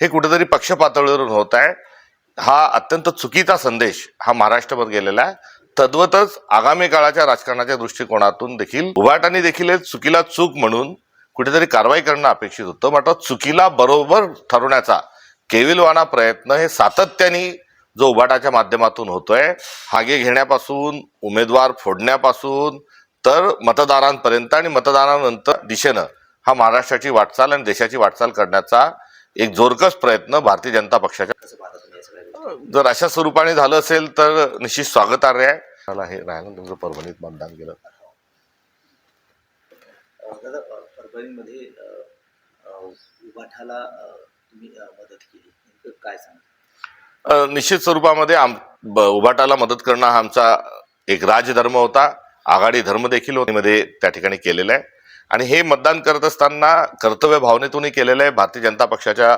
हे कुठेतरी पक्ष पातळीवरून होत आहे। हा अत्यंत चुकीचा संदेश हा महाराष्ट्रभर गेलेला आहे। तद्वतच आगामी काळाच्या राजकारणाच्या दृष्टिकोनातून देखील उभाटाने देखील चुकीला चूक म्हणून कुठेतरी कारवाई करणं अपेक्षित होतं। मात्र चुकीला बरोबर ठरवण्याचा केविलवाणा प्रयत्न हे सातत्याने जो उभाटाच्या माध्यमातून होतोय, हागे घेण्यापासून उमेदवार फोडण्यापासून तर मतदारांपर्यंत आणि मतदारानंतर दिशेनं हा महाराष्ट्राची वाटचाल आणि देशाची वाटचाल करण्याचा एक जोरकस प्रयत्न भारतीय जनता पक्षाच्या जर अशा स्वरूपाने झालं असेल तर निश्चित स्वागतार्ह आहे। मला हे राहिलं तुमचं परभणीत मतदान केलं। दादा, परभणीमध्ये उभाठाला तुम्ही मदत केली, नेमकं काय सांगा? निश्चित स्वरूपामध्ये उभाटाला मदत करणं हा आमचा एक राजधर्म होता, आघाडी धर्म देखील मध्ये त्या ठिकाणी केलेला आहे आणि हे मतदान करत असताना कर्तव्य भावनेतूनही केलेलं आहे। भारतीय जनता पक्षाच्या